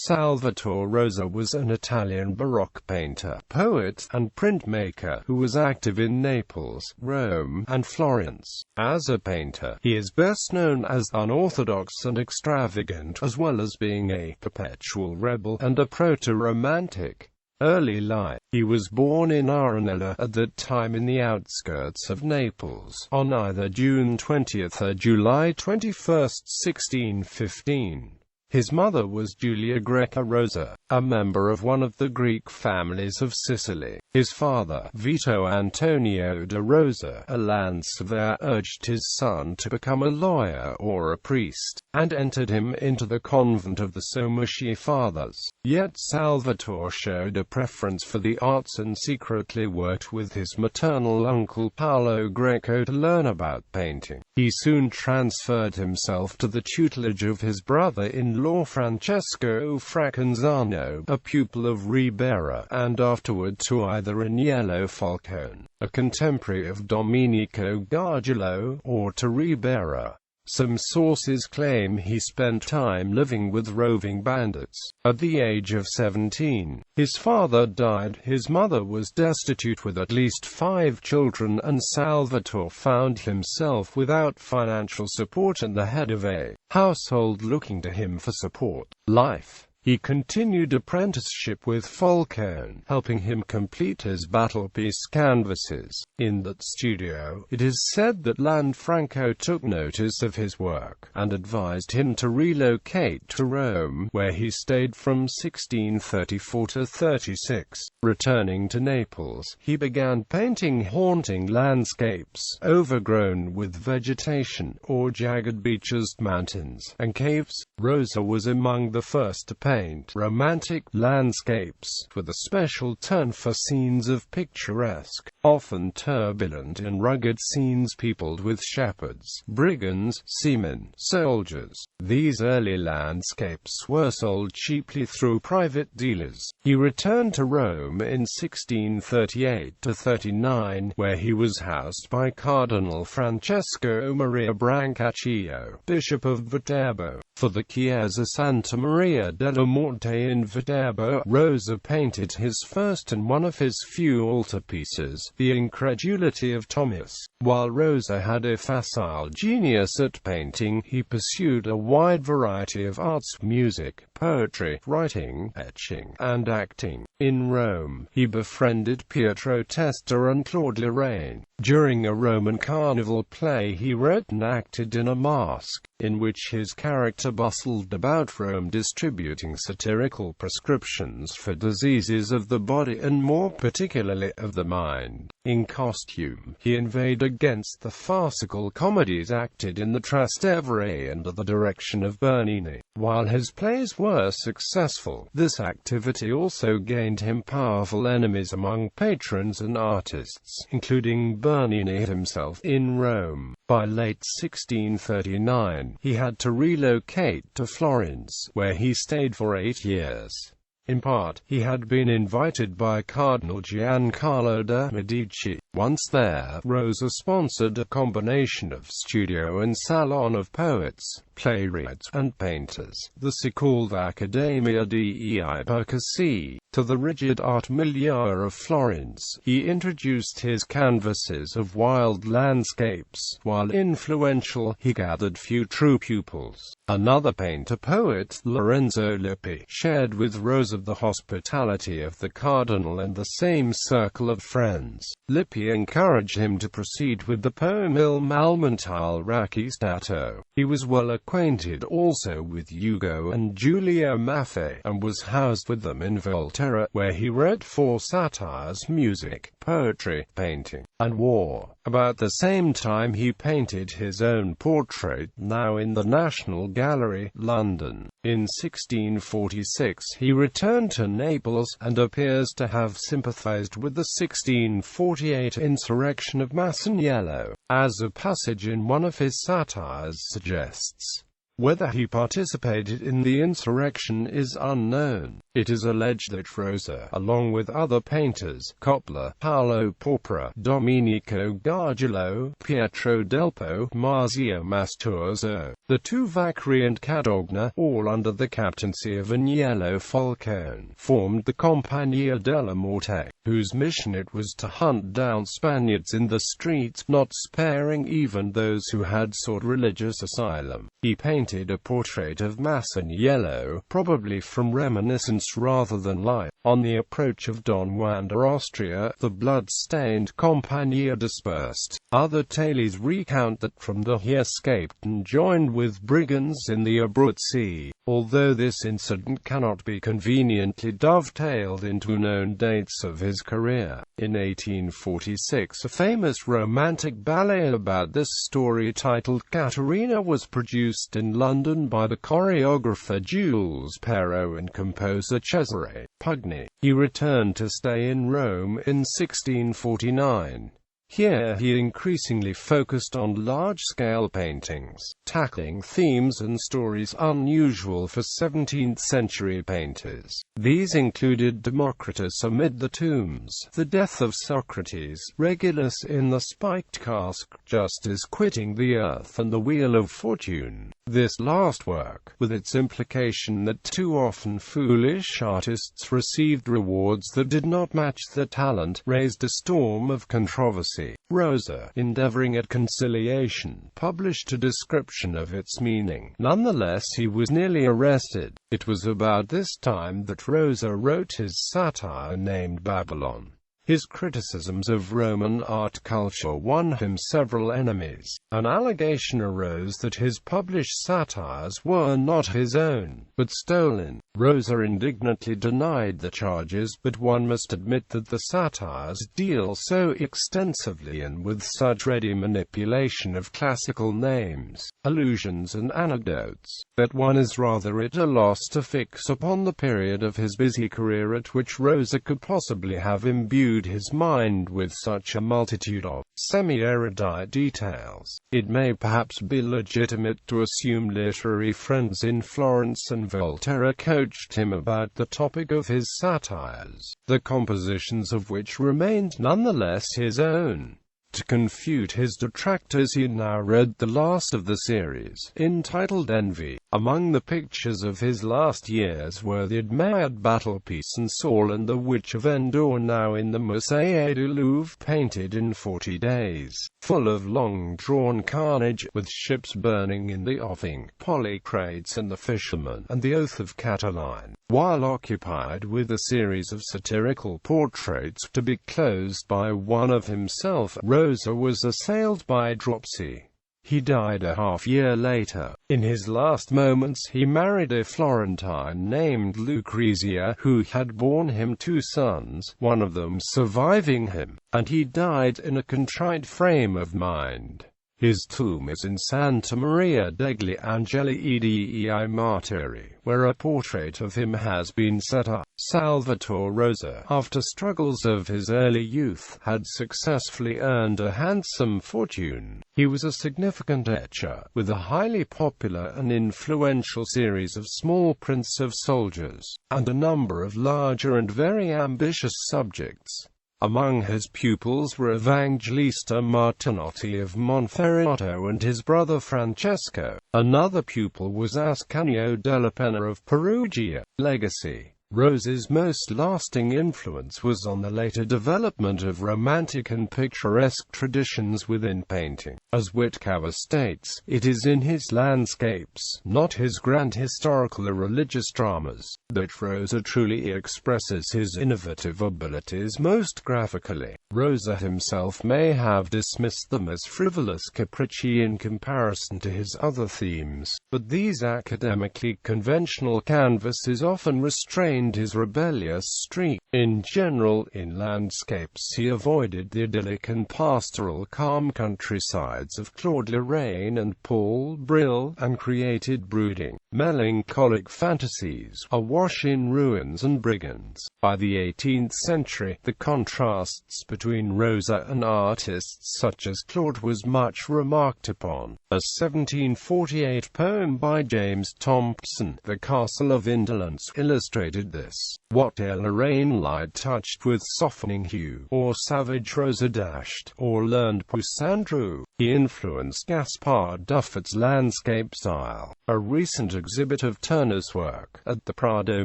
Salvator Rosa was an Italian Baroque painter, poet, and printmaker who was active in Naples, Rome, and Florence. As a painter, he is best known as unorthodox and extravagant, as well as being a perpetual rebel and a proto-Romantic. Early life. He was born in Arenella, at that time in the outskirts of Naples, on either June 20 or July 21, 1615. His mother was Giulia Greca Rosa, a member of one of the Greek families of Sicily. His father, Vito Antonio de Rosa, a land surveyor, urged his son to become a lawyer or a priest, and entered him into the convent of the Somasci Fathers. Yet Salvatore showed a preference for the arts and secretly worked with his maternal uncle Paolo Greco to learn about painting. He soon transferred himself to the tutelage of his brother-in-law Francesco Fracanzano, a pupil of Ribera, and afterward to either Agnello Falcone, a contemporary of Domenico Gargiulo, or to Ribera. Some sources claim he spent time living with roving bandits. At the age of 17, his father died. His mother was destitute with at least 5 children, and Salvatore found himself without financial support and the head of a household looking to him for support. Life. He continued apprenticeship with Falcone, helping him complete his battlepiece canvases. In that studio, it is said that Lanfranco took notice of his work, and advised him to relocate to Rome, where he stayed from 1634 to 36. Returning to Naples, he began painting haunting landscapes, overgrown with vegetation, or jagged beaches, mountains, and caves. Rosa was among the first to paint romantic landscapes, with a special turn for scenes of picturesque, often turbulent and rugged scenes peopled with shepherds, brigands, seamen, soldiers. These early landscapes were sold cheaply through private dealers. He returned to Rome in 1638–39, where he was housed by Cardinal Francesco Maria Brancaccio, Bishop of Viterbo. For the Chiesa Santa Maria della Morte in Viterbo, Rosa painted his first and one of his few altarpieces, The Incredulity of Thomas. While Rosa had a facile genius at painting, he pursued a wide variety of arts: music, poetry, writing, etching, and acting. In Rome, he befriended Pietro Testa and Claude Lorraine. During a Roman carnival play he wrote and acted in a masque, in which his character bustled about Rome distributing satirical prescriptions for diseases of the body and more particularly of the mind. In costume, he inveighed against the farcical comedies acted in the Trastevere under the direction of Bernini. While his plays were successful, this activity also gained him powerful enemies among patrons and artists, including Bernini himself. In Rome, by late 1639, he had to relocate to Florence, where he stayed for 8 years. In part, he had been invited by Cardinal Giancarlo de' Medici. Once there, Rosa sponsored a combination of studio and salon of poets, playwrights, and painters, the so-called Accademia dei Percassi. To the rigid art milieu of Florence, he introduced his canvases of wild landscapes. While influential, he gathered few true pupils. Another painter-poet, Lorenzo Lippi, shared with Rosa the hospitality of the cardinal and the same circle of friends. Lippi encouraged him to proceed with the poem Il Malmentale Racquistato. He was well acquainted also with Hugo and Giulio Maffei, and was housed with them in Volterra, where he wrote 4 satires: music, poetry, painting, and war. About the same time he painted his own portrait, now in the National Gallery, London. In 1646 he returned to Naples, and appears to have sympathized with the 1648 insurrection of Masaniello, as a passage in one of his satires suggests. Whether he participated in the insurrection is unknown. It is alleged that Rosa, along with other painters, Coppola, Paolo Porpora, Domenico Gargiulo, Pietro Delpo, Marzio Masturzo, The two Vaccaria and Cadogna, all under the captaincy of Agnello Falcone, formed the Compagnia della Morte, whose mission it was to hunt down Spaniards in the streets, not sparing even those who had sought religious asylum. He painted a portrait of Masaniello, probably from reminiscence rather than life. On the approach of Don Juan de Austria, the blood-stained Compagnia dispersed. Other tales recount that from the he escaped and joined with brigands in the Abruzzi, although this incident cannot be conveniently dovetailed into known dates of his career. In 1846, a famous romantic ballet about this story titled Caterina was produced in London by the choreographer Jules Perrault and composer Cesare Pugni. He returned to stay in Rome in 1649. Here he increasingly focused on large-scale paintings, tackling themes and stories unusual for 17th-century painters. These included Democritus amid the tombs, the death of Socrates, Regulus in the spiked cask, Justice quitting the earth, and the Wheel of Fortune. This last work, with its implication that too often foolish artists received rewards that did not match their talent, raised a storm of controversy. Rosa, endeavoring at conciliation, published a description of its meaning. Nonetheless, he was nearly arrested. It was about this time that Rosa wrote his satire named Babylon. His criticisms of Roman art culture won him several enemies. An allegation arose that his published satires were not his own, but stolen. Rosa indignantly denied the charges, but one must admit that the satires deal so extensively and with such ready manipulation of classical names, allusions and anecdotes, that one is rather at a loss to fix upon the period of his busy career at which Rosa could possibly have imbued his mind with such a multitude of semi-erudite details. It may perhaps be legitimate to assume literary friends in Florence and Volterra coached him about the topic of his satires, the compositions of which remained nonetheless his own. To confute his detractors, he now read the last of the series, entitled Envy. Among the pictures of his last years were the admired Battlepiece and Saul and the Witch of Endor, now in the Musée du Louvre, painted in 40 days, full of long-drawn carnage, with ships burning in the offing, Polycrates and the Fisherman, and the Oath of Catiline. While occupied with a series of satirical portraits to be closed by one of himself, Rosa was assailed by dropsy. He died a half-year later. In his last moments he married a Florentine named Lucrezia, who had borne him 2 sons, one of them surviving him, and he died in a contrite frame of mind. His tomb is in Santa Maria degli Angeli dei Martiri, where a portrait of him has been set up. Salvator Rosa, after struggles of his early youth, had successfully earned a handsome fortune. He was a significant etcher, with a highly popular and influential series of small prints of soldiers, and a number of larger and very ambitious subjects. Among his pupils were Evangelista Martinotti of Monferrato and his brother Francesco. Another pupil was Ascanio della Penna of Perugia. Legacy. Rosa's most lasting influence was on the later development of romantic and picturesque traditions within painting. As Whitcover states, it is in his landscapes, not his grand historical or religious dramas, that Rosa truly expresses his innovative abilities most graphically. Rosa himself may have dismissed them as frivolous capricci in comparison to his other themes, but these academically conventional canvases often restrained his rebellious streak. In general, in landscapes he avoided the idyllic and pastoral calm countrysides of Claude Lorraine and Paul Bril, and created brooding, melancholic fantasies, awash in ruins and brigands. By the 18th century, the contrasts between Rosa and artists such as Claude was much remarked upon. A 1748 poem by James Thompson, The Castle of Indolence, illustrated this. What air Lorraine light touched with softening hue, or savage Rosa dashed, or learned Poussin-Drew. He influenced Gaspard Duffert's landscape style. A recent exhibit of Turner's work, at the Prado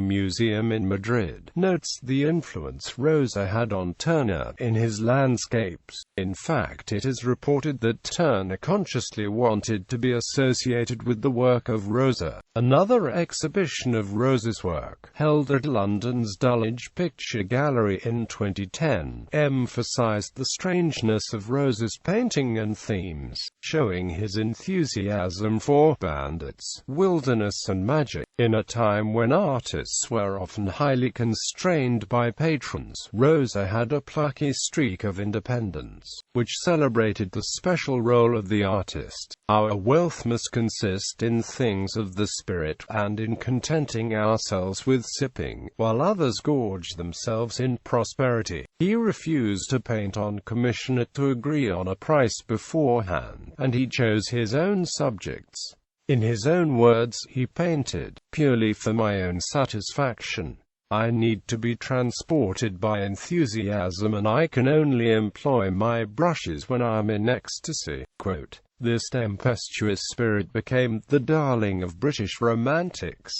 Museum in Madrid, notes the influence Rosa had on Turner in his landscapes. In fact, it is reported that Turner consciously wanted to be associated with the work of Rosa. Another exhibition of Rosa's work, held at London's Dulwich Picture Gallery in 2010, emphasized the strangeness of Rosa's painting and themes, showing his enthusiasm for bandits, wilderness and magic. In a time when artists were often highly constrained by patrons, Rosa had a plucky streak of independence, which celebrated the special role of the artist. Our wealth must consist in things of the spirit, and in contenting ourselves with sipping, while others gorge themselves in prosperity. He refused to paint on commission or to agree on a price beforehand, and he chose his own subjects. In his own words, he painted, purely for my own satisfaction. I need to be transported by enthusiasm, and I can only employ my brushes when I'm in ecstasy. Quote, this tempestuous spirit became the darling of British romantics.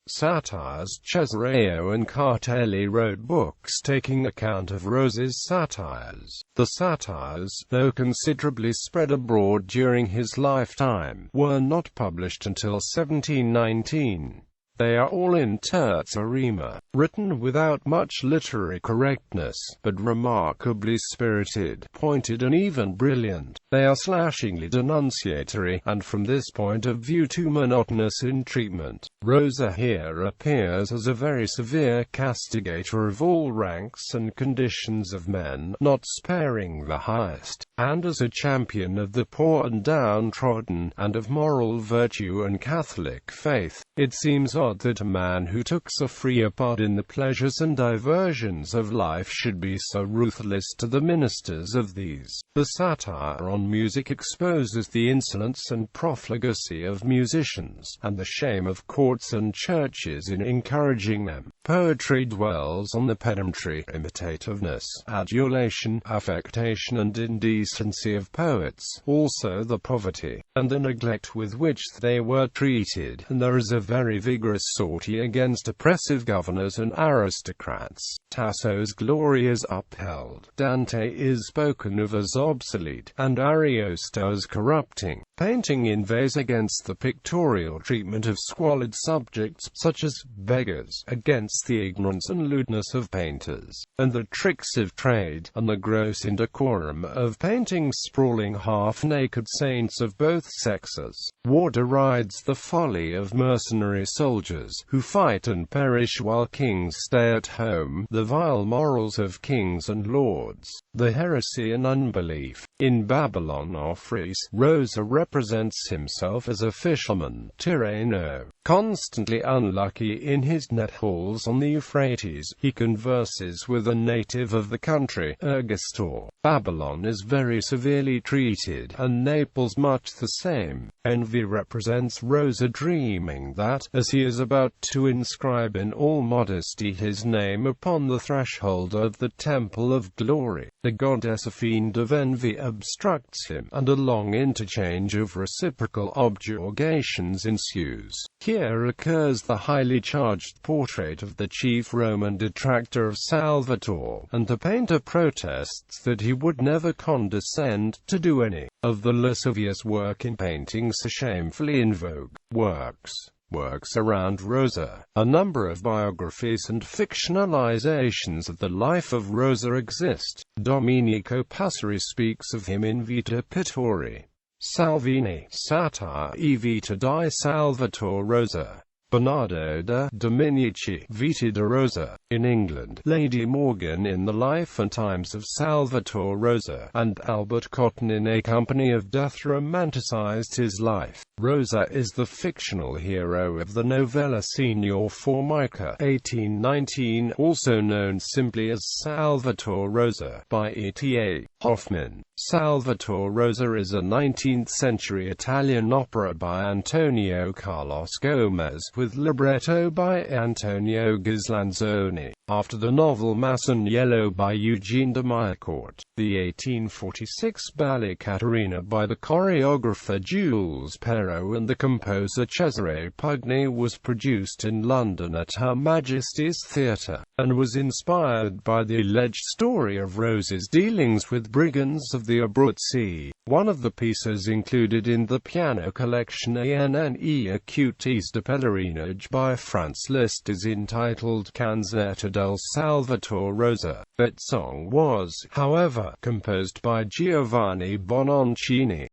Satires. Cesareo and Cartelli wrote books taking account of Rosa's satires. The satires, though considerably spread abroad during his lifetime, were not published until 1719. They are all in terza rima, written without much literary correctness, but remarkably spirited, pointed and even brilliant. They are slashingly denunciatory, and from this point of view too monotonous in treatment. Rosa here appears as a very severe castigator of all ranks and conditions of men, not sparing the highest, and as a champion of the poor and downtrodden, and of moral virtue and Catholic faith. It seems odd that a man who took so free a part in the pleasures and diversions of life should be so ruthless to the ministers of these. The satire on music exposes the insolence and profligacy of musicians, and the shame of courts and churches in encouraging them. Poetry dwells on the pedantry, imitativeness, adulation, affectation and indecency of poets, also the poverty, and the neglect with which they were treated, and there is a very vigorous sortie against oppressive governors and aristocrats. Tasso's glory is upheld, Dante is spoken of as obsolete, and Ariosto as corrupting. Painting inveighs against the pictorial treatment of squalid subjects, such as beggars, against the ignorance and lewdness of painters, and the tricks of trade, and the gross indecorum of painting sprawling half-naked saints of both sexes. War derides the folly of mercenary soldiers, who fight and perish while kings stay at home, the vile morals of kings and lords, the heresy and unbelief. In Babylon or Phreece, Rosa represents himself as a fisherman, Tirreno, constantly unlucky in his net hauls on the Euphrates. He converses with a native of the country, Ergistor. Babylon is very severely treated, and Naples much the same. Envy represents Rosa dreaming that, as he is about to inscribe in all modesty his name upon the threshold of the Temple of Glory, the goddess, a fiend of envy, obstructs him, and a long interchange of reciprocal objurgations ensues. Here occurs the highly charged portrait of the chief Roman detractor of Salvator, and the painter protests that he would never condescend to do any of the lascivious work in painting so shamefully in vogue. Works around Rosa. A number of biographies and fictionalizations of the life of Rosa exist. Domenico Passeri speaks of him in Vita Pittori. Salvini, Satire e Vita di Salvator Rosa. Bernardo da Dominici, Vita di Rosa. In England, Lady Morgan in The Life and Times of Salvator Rosa, and Albert Cotton in A Company of Death romanticized his life. Rosa is the fictional hero of the novella Signor Formica, 1819, also known simply as Salvator Rosa, by E.T.A. Hoffmann. Salvator Rosa is a 19th-century Italian opera by Antonio Carlos Gomez, with libretto by Antonio Ghislanzoni, after the novel Masaniello by Eugene de Mirecourt. The 1846 ballet Caterina by the choreographer Jules Perrault and the composer Cesare Pugni was produced in London at Her Majesty's Theatre, and was inspired by the alleged story of Rosa's dealings with brigands of the Abruzzi. One of the pieces included in the piano collection ANNE Acutis de Pellegrinage by Franz Liszt is entitled Canzetta del Salvator Rosa. That song was, however, composed by Giovanni Bononcini.